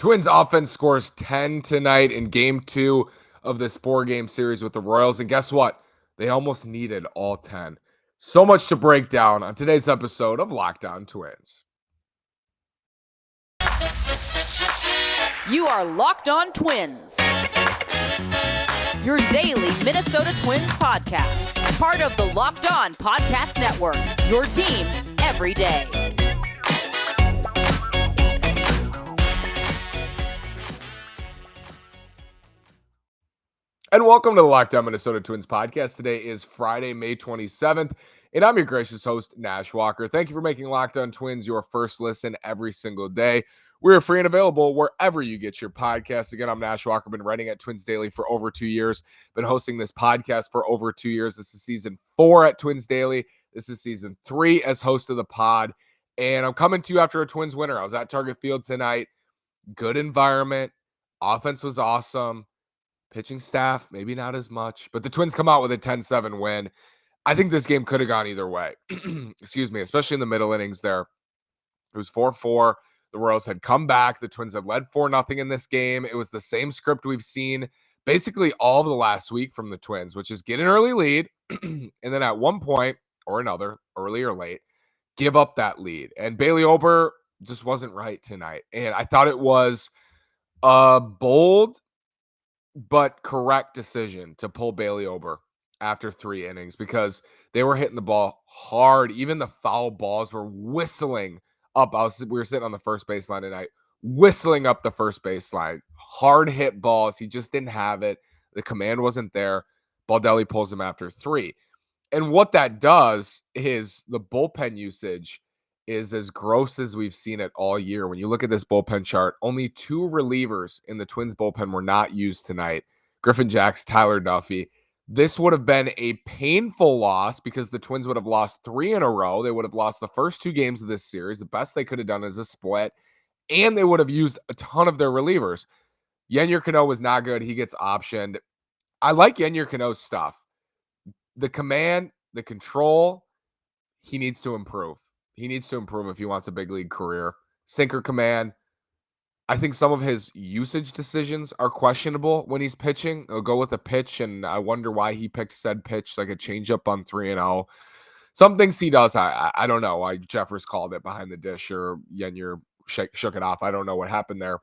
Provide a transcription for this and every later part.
Twins offense scores 10 tonight in game 2 of this 4-game series with the Royals. And guess what? They almost needed all 10. So much to break down on today's episode of Locked On Twins. You are Locked On Twins, your daily Minnesota Twins podcast. Part of the Locked On Podcast Network, your team every day. And welcome to the Locked On Minnesota Twins podcast. Today is Friday, May 27th, and I'm your gracious host, Nash Walker. Thank you for making Locked On Twins your first listen every single day. We're free and available wherever you get your podcasts. Again, I'm Nash Walker, been writing at Twins Daily for over 2 years, been hosting this podcast for over 2 years. This is season 4 at Twins Daily. This is season 3 as host of the pod, and I'm coming to you after a Twins winner. I was at Target Field tonight. Good environment. Offense was awesome. Pitching staff, maybe not as much, but the Twins come out with a 10-7 win. I think this game could have gone either way. Excuse me, especially in the middle innings there. It was 4-4. The Royals had come back. The Twins had led 4-0 in this game. It was the same script we've seen basically all of the last week from the Twins, which is get an early lead, and then at one point or another, early or late, give up that lead. And Bailey Ober just wasn't right tonight. And I thought it was a bold but correct decision to pull Bailey Ober after 3 innings because they were hitting the ball hard. Even the foul balls were whistling up. We were sitting on the first baseline tonight, whistling up the first baseline. Hard hit balls. He just didn't have it. The command wasn't there. Baldelli pulls him after 3. And what that does is the bullpen usage is as gross as we've seen it all year. When you look at this bullpen chart, only 2 relievers in the Twins bullpen were not used tonight. Griffin Jax, Tyler Duffy. This would have been a painful loss because the Twins would have lost 3 in a row. They would have lost the first 2 games of this series. The best they could have done is a split, and they would have used a ton of their relievers. Yennier Cano was not good. He gets optioned. I like Yennier Cano's stuff. The command, the control, he needs to improve. He needs to improve if he wants a big league career. Sinker command. I think some of his usage decisions are questionable when he's pitching. He'll go with a pitch, and I wonder why he picked said pitch, like a changeup on 3-0. Some things he does, I don't know why Jeffers called it behind the dish or Yennier shook it off. I don't know what happened there.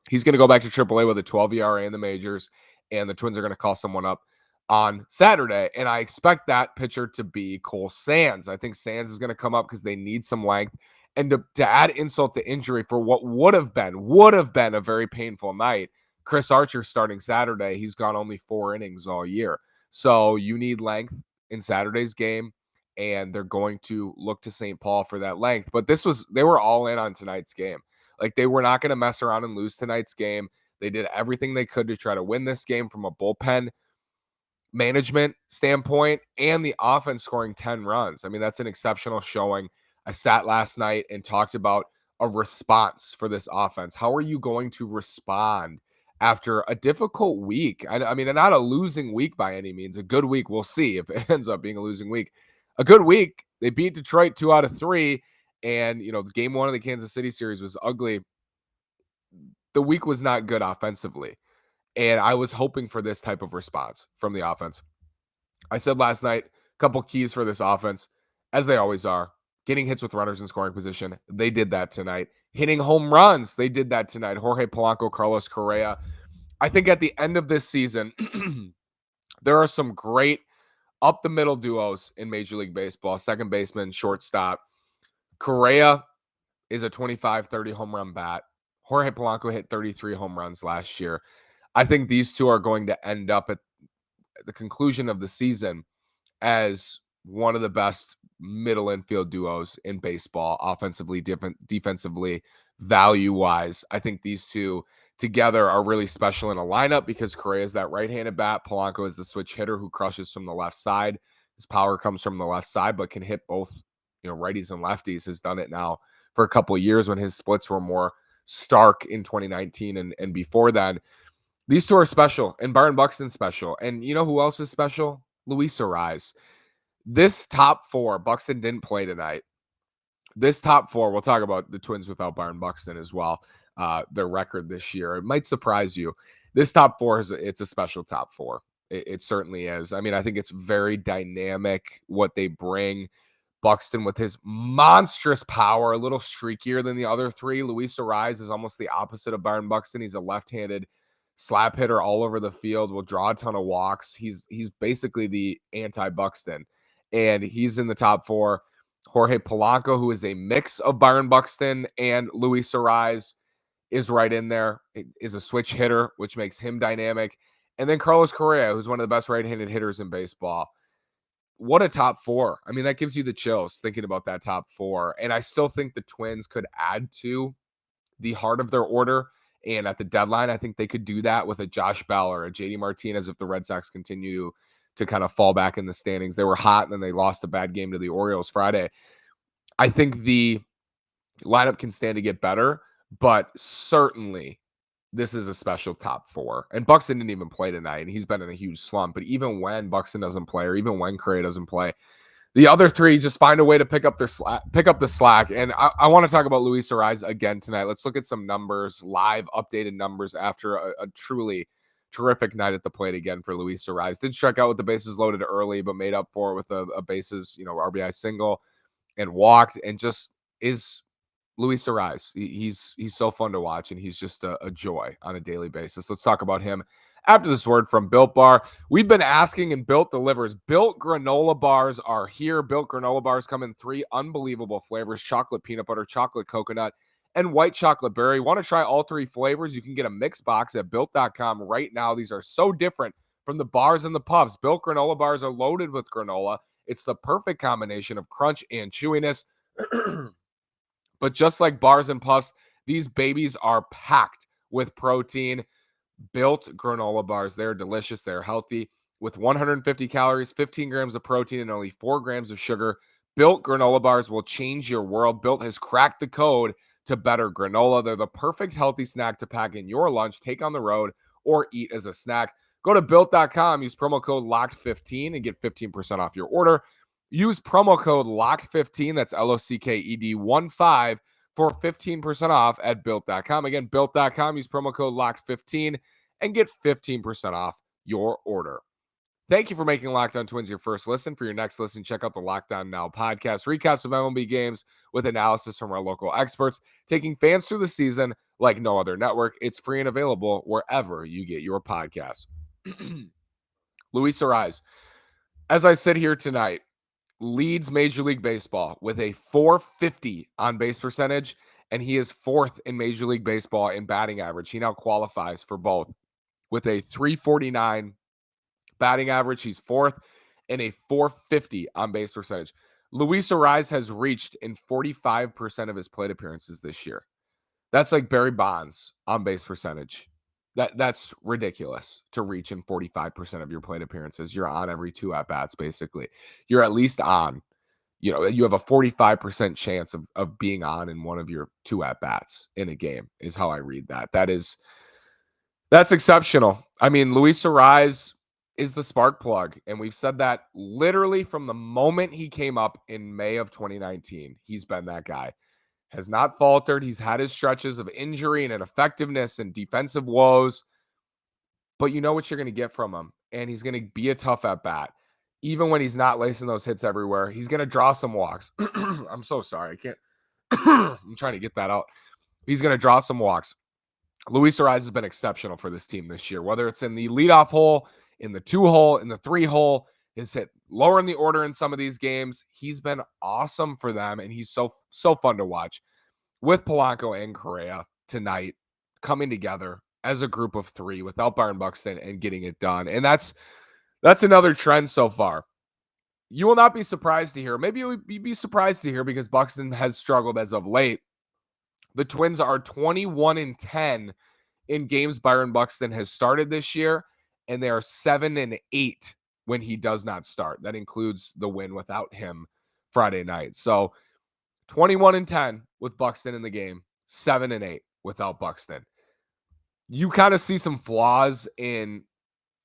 He's going to go back to AAA with a 12 ERA in the majors, and the Twins are going to call someone up on Saturday, and I expect that pitcher to be Cole Sands. I think Sands is going to come up because they need some length. And to add insult to injury for what would have been a very painful night, Chris Archer starting Saturday. He's gone only 4 innings all year. So you need length in Saturday's game, and they're going to look to St. Paul for that length. But they were all in on tonight's game. Like, they were not going to mess around and lose tonight's game. They did everything they could to try to win this game from a bullpen management standpoint, and the offense scoring 10 runs. I mean, that's an exceptional showing. I sat last night and talked about a response for this offense. How are you going to respond after a difficult week? I mean, not a losing week by any means. A good week. We'll see if it ends up being a losing week. A good week. They beat Detroit 2 out of 3. And, game 1 of the Kansas City series was ugly. The week was not good offensively. And I was hoping for this type of response from the offense. I said last night, a couple keys for this offense, as they always are. Getting hits with runners in scoring position. They did that tonight. Hitting home runs. They did that tonight. Jorge Polanco, Carlos Correa. I think at the end of this season, there are some great up-the-middle duos in Major League Baseball. Second baseman, shortstop. Correa is a 25-30 home run bat. Jorge Polanco hit 33 home runs last year. I think these two are going to end up at the conclusion of the season as one of the best middle infield duos in baseball, offensively, defensively, value-wise. I think these two together are really special in a lineup because Correa is that right-handed bat. Polanco is the switch hitter who crushes from the left side. His power comes from the left side, but can hit both, righties and lefties. Has done it now for a couple of years when his splits were more stark in 2019 and before then. These two are special, and Byron Buxton's special. And you know who else is special? Luis Arraez. This top 4, Buxton didn't play tonight. This top 4, we'll talk about the Twins without Byron Buxton as well. their record this year. It might surprise you. This top four it's a special top four. It certainly is. I mean, I think it's very dynamic what they bring. Buxton with his monstrous power, a little streakier than the other three. Luis Arraez is almost the opposite of Byron Buxton. He's a left-handed slap hitter all over the field, will draw a ton of walks. He's basically the anti-Buxton, and he's in the top four. Jorge Polanco, who is a mix of Byron Buxton and Luis Arraez, is right in there. It is a switch hitter, which makes him dynamic. And then Carlos Correa, who's one of the best right-handed hitters in baseball. What a top four. I mean, that gives you the chills thinking about that top four. And I still think the Twins could add to the heart of their order. And at the deadline, I think they could do that with a Josh Bell or a JD Martinez if the Red Sox continue to kind of fall back in the standings. They were hot and then they lost a bad game to the Orioles Friday. I think the lineup can stand to get better, but certainly this is a special top four. And Buxton didn't even play tonight, and he's been in a huge slump. But even when Buxton doesn't play, or even when Correa doesn't play, the other three just find a way to pick up the slack. And I want to talk about Luis Arraez again tonight. Let's look at some numbers, live updated numbers after a truly terrific night at the plate again for Luis Arraez. Did strike out with the bases loaded early, but made up for it with a bases, RBI single and walked, and just is Luis Arraez. He's so fun to watch, and he's just a joy on a daily basis. Let's talk about him after this word from Built Bar. We've been asking, and Built delivers. Built granola bars are here. Built granola bars come in 3 unbelievable flavors: chocolate peanut butter, chocolate coconut, and white chocolate berry. Want to try all 3 flavors? You can get a mixed box at Built.com right now. These are so different from the bars and the puffs. Built granola bars are loaded with granola. It's the perfect combination of crunch and chewiness. But just like bars and puffs, these babies are packed with protein. Built granola bars, they're delicious, they're healthy. With 150 calories, 15 grams of protein, and only 4 grams of sugar, Built granola bars will change your world. Built has cracked the code to better granola. They're the perfect healthy snack to pack in your lunch, take on the road, or eat as a snack. Go to Built.com, use promo code LOCKED15 and get 15% off your order. Use promo code LOCKED15, that's LOCKED15, for 15% off at Built.com. Again, Built.com, use promo code LOCKED15 and get 15% off your order. Thank you for making Locked On Twins your first listen. For your next listen, check out the Locked On Now podcast. Recaps of MLB games with analysis from our local experts, taking fans through the season like no other network. It's free and available wherever you get your podcasts. Luis Arraez, as I sit here tonight, leads Major League Baseball with a .450 on base percentage, and he is 4th in Major League Baseball in batting average. He now qualifies for both with a .349 batting average. He's 4th, and a .450 on base percentage. Luis Arraez has reached in 45% of his plate appearances this year. That's like Barry Bonds on base percentage. That's ridiculous to reach in 45% of your plate appearances. You're on every 2 at-bats, basically. You're at least on. You have a 45% chance of being on in one of your 2 at-bats in a game, is how I read that. That's exceptional. I mean, Luis Arraez is the spark plug, and we've said that literally from the moment he came up in May of 2019. He's been that guy. Has not faltered. He's had his stretches of injury and ineffectiveness and defensive woes, but you know what you're going to get from him, and he's going to be a tough at bat. Even when he's not lacing those hits everywhere, he's going to draw some walks. I'm so sorry. I can't. I'm trying to get that out. He's going to draw some walks. Luis Arraez has been exceptional for this team this year, whether it's in the leadoff hole, in the 2 hole, in the 3 hole. His hit lower in the order in some of these games. He's been awesome for them, and he's so fun to watch. With Polanco and Correa tonight coming together as a group of 3 without Byron Buxton and getting it done. And that's another trend so far. You will not be surprised to hear. Maybe you'd be surprised to hear, because Buxton has struggled as of late. The Twins are 21-10 in games Byron Buxton has started this year, and they are 7-8 when he does not start. That includes the win without him Friday night. So 21-10 with Buxton in the game, 7-8 without Buxton. You kind of see some flaws in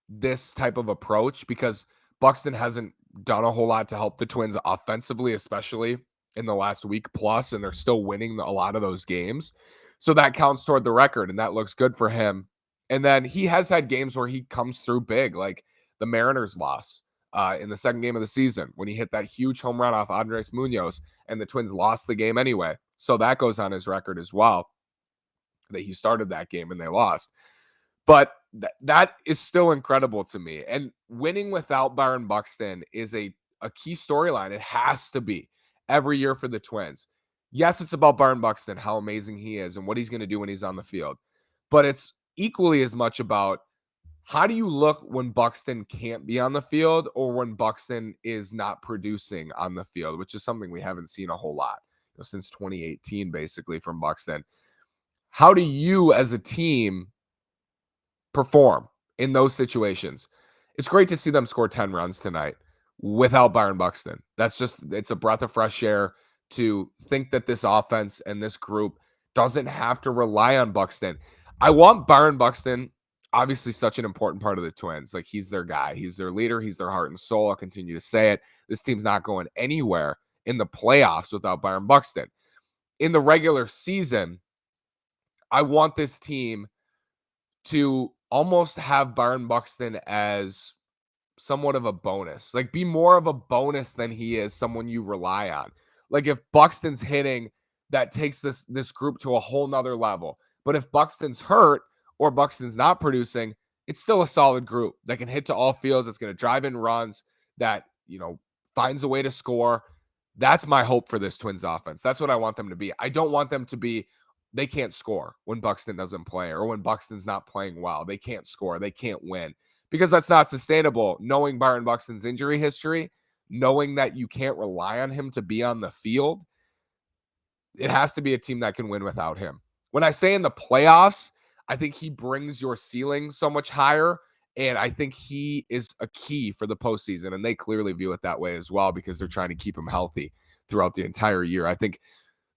this type of approach, because Buxton hasn't done a whole lot to help the Twins offensively, especially in the last week plus, and they're still winning a lot of those games. So that counts toward the record, and that looks good for him. And then he has had games where he comes through big, like the Mariners loss in the second game of the season when he hit that huge home run off Andres Munoz, and the Twins lost the game anyway. So that goes on his record as well, that he started that game and they lost. But that is still incredible to me. And winning without Byron Buxton is a key storyline. It has to be every year for the Twins. Yes, it's about Byron Buxton, how amazing he is and what he's going to do when he's on the field. But it's equally as much about how do you look when Buxton can't be on the field or when Buxton is not producing on the field, which is something we haven't seen a whole lot since 2018, basically, from Buxton. How do you as a team perform in those situations? It's great to see them score 10 runs tonight without Byron Buxton. It's a breath of fresh air to think that this offense and this group doesn't have to rely on Buxton. I want Byron Buxton, obviously such an important part of the Twins. Like, he's their guy. He's their leader. He's their heart and soul. I'll continue to say it. This team's not going anywhere in the playoffs without Byron Buxton. In the regular season, I want this team to almost have Byron Buxton as somewhat of a bonus, like be more of a bonus than he is someone you rely on. Like, if Buxton's hitting, that takes this group to a whole nother level. But if Buxton's hurt or Buxton's not producing, it's still a solid group that can hit to all fields. That's going to drive in runs, that, finds a way to score. That's my hope for this Twins offense. That's what I want them to be. I don't want them to be, they can't score when Buxton doesn't play, or when Buxton's not playing well. They can't score. They can't win, because that's not sustainable. Knowing Byron Buxton's injury history, knowing that you can't rely on him to be on the field, it has to be a team that can win without him. When I say in the playoffs, I think he brings your ceiling so much higher, and I think he is a key for the postseason, and they clearly view it that way as well, because they're trying to keep him healthy throughout the entire year. I think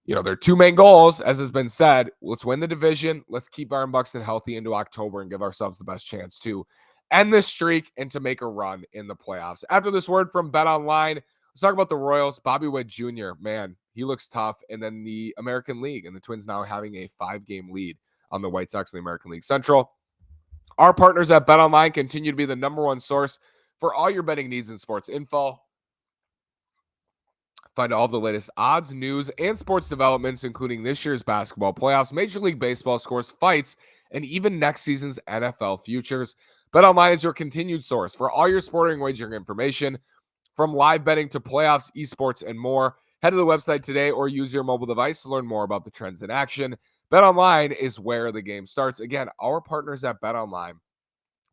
their two main goals, as has been said, let's win the division. Let's keep Byron Buxton healthy into October and give ourselves the best chance to end this streak and to make a run in the playoffs. After this word from Bet Online, let's talk about the Royals. Bobby Witt Jr., man, he looks tough. And then the American League, and the Twins now having a 5-game lead on the White Sox in the American League Central. Our partners at Bet Online continue to be the number one source for all your betting needs and sports info. Find all of the latest odds, news, and sports developments, including this year's basketball playoffs, Major League Baseball scores, fights, and even next season's NFL futures. BetOnline is your continued source for all your sporting wagering information, from live betting to playoffs, esports, and more. Head to the website today or use your mobile device to learn more about the trends in action. BetOnline is where the game starts. Again, our partners at BetOnline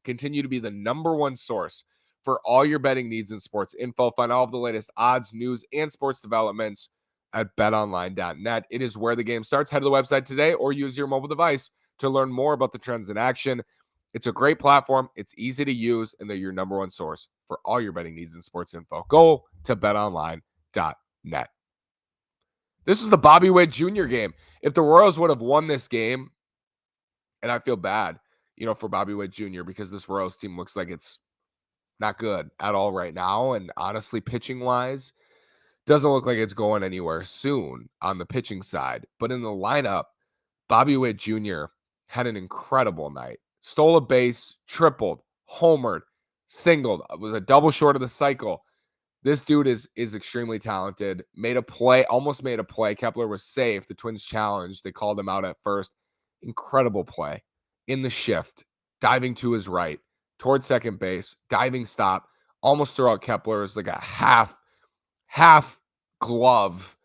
continue to be the number one source for all your betting needs and sports info. Find all of the latest odds, news, and sports developments at betonline.net. It is where the game starts. Head to the website today or use your mobile device to learn more about the trends in action. It's a great platform. It's easy to use, and they're your number one source for all your betting needs and sports info. Go to betonline.net. This was the Bobby Witt Jr. game. If the Royals would have won this game, and I feel bad, for Bobby Witt Jr., because this Royals team looks like it's not good at all right now. And honestly, pitching wise, doesn't look like it's going anywhere soon on the pitching side. But in the lineup, Bobby Witt Jr. had an incredible night. Stole a base, tripled, homered, singled. It was a double short of the cycle. This dude is extremely talented. Made a play, almost made a play. Kepler was safe. The Twins challenged. They called him out at first. Incredible play in the shift, diving to his right, towards second base, diving stop, almost throw out Kepler's like a half glove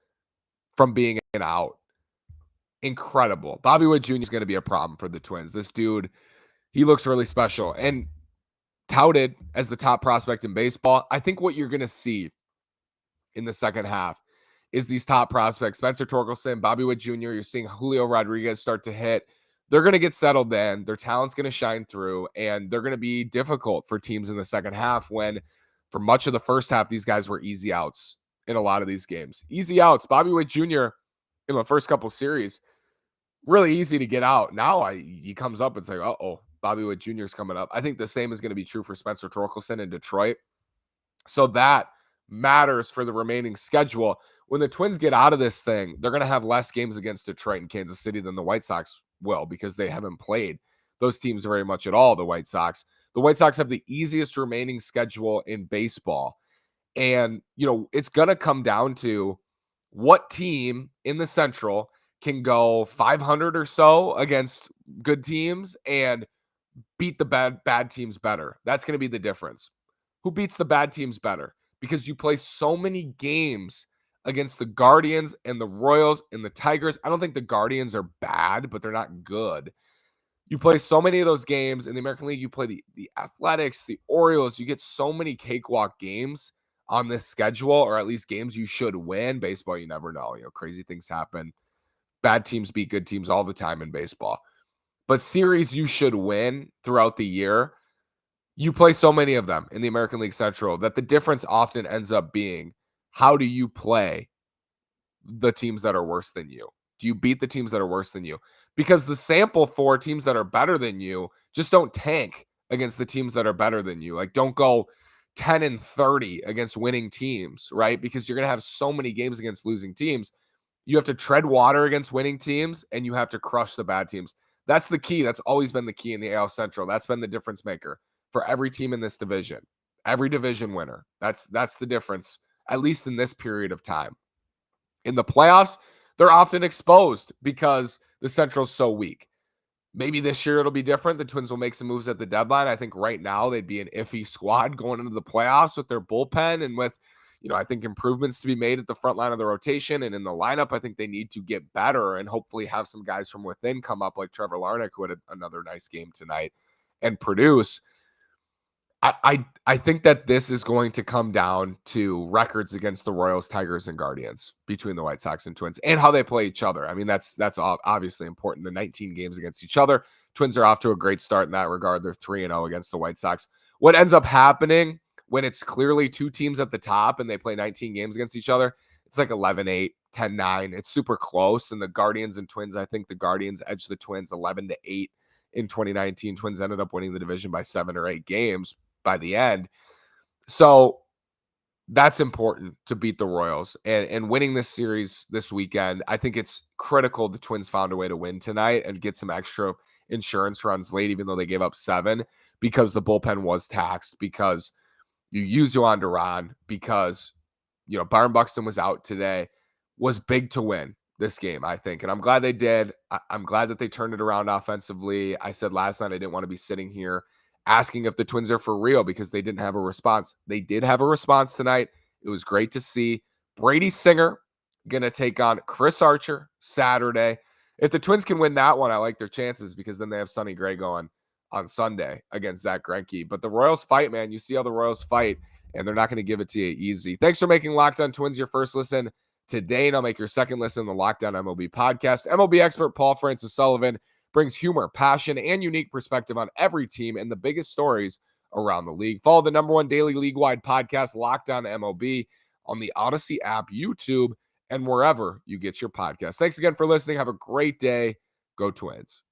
from being an out. Incredible. Bobby Witt Jr. is going to be a problem for the Twins. This dude, he looks really special and touted as the top prospect in baseball. I think what you're going to see in the second half is these top prospects, Spencer Torkelson, Bobby Witt Jr., you're seeing Julio Rodriguez start to hit. They're going to get settled in. Their talent's going to shine through, and they're going to be difficult for teams in the second half when, for much of the first half, these guys were easy outs in a lot of these games. Easy outs. Bobby Witt Jr. in the first couple series, really easy to get out. Now he comes up and say, uh-oh, Bobby Witt Jr. is coming up. I think the same is going to be true for Spencer Torkelson in Detroit. So that matters for the remaining schedule. when the Twins get out of this thing, they're going to have less games against Detroit and Kansas City than the White Sox will, because they haven't played those teams very much at all, the White Sox. The White Sox have the easiest remaining schedule in baseball. And, it's going to come down to what team in the Central can go 500 or so against good teams and beat the bad teams better. That's going to be the difference. Who beats the bad teams better? Because you play so many games against the Guardians and the Royals and the Tigers. I don't think the Guardians are bad, but they're not good. You play so many of those games in the American League. You play the Athletics, the Orioles. You get so many cakewalk games on this schedule, or at least games you should win. Baseball, you never know. Crazy things happen. Bad teams beat good teams all the time in baseball. But series you should win throughout the year, you play so many of them in the American League Central that the difference often ends up being, how do you play the teams that are worse than you? Do you beat the teams that are worse than you? Because the sample for teams that are better than you, just don't tank against the teams that are better than you. Like, don't go 10-30 against winning teams, right? Because you're going to have so many games against losing teams. You have to tread water against winning teams, and you have to crush the bad teams. That's the key. That's always been the key in the AL Central. That's been the difference maker for every team in this division, every division winner. That's the difference, at least in this period of time. In the playoffs, they're often exposed because the Central's so weak. Maybe this year it'll be different. The Twins will make some moves at the deadline. I think right now they'd be an iffy squad going into the playoffs with their bullpen and with, I think improvements to be made at the front line of the rotation and in the lineup. I think they need to get better and hopefully have some guys from within come up, like Trevor Larnach, who had another nice game tonight, and produce. I think that this is going to come down to records against the Royals, Tigers, and Guardians between the White Sox and Twins, and how they play each other. I mean, that's obviously important. The 19 games against each other. Twins are off to a great start in that regard. They're 3-0 against the White Sox. What ends up happening when it's clearly two teams at the top and they play 19 games against each other, it's like 11-8, 10-9. It's super close. And the Guardians and Twins, I think the Guardians edged the Twins 11-8 in 2019. Twins ended up winning the division by 7 or 8 games by the end. So that's important to beat the Royals and winning this series this weekend. I think it's critical the Twins found a way to win tonight and get some extra insurance runs late, even though they gave up 7, because the bullpen was taxed, because you use Yohan Duran, because, Byron Buxton was out today, was big to win this game, I think. And I'm glad they did. I'm glad that they turned it around offensively. I said last night I didn't want to be sitting here asking if the Twins are for real because they didn't have a response. They did have a response tonight. It was great to see. Brady Singer going to take on Chris Archer Saturday. If the Twins can win that one, I like their chances, because then they have Sonny Gray going on Sunday against Zach Greinke. But the Royals fight, man. You see how the Royals fight, and they're not going to give it to you easy. Thanks for making Locked On Twins your first listen today, and I'll make your second listen on the Locked On MLB podcast. MLB expert Paul Francis Sullivan brings humor, passion, and unique perspective on every team and the biggest stories around the league. Follow the #1 daily league-wide podcast, Locked On MLB, on the Odyssey app, YouTube, and wherever you get your podcasts. Thanks again for listening. Have a great day. Go Twins.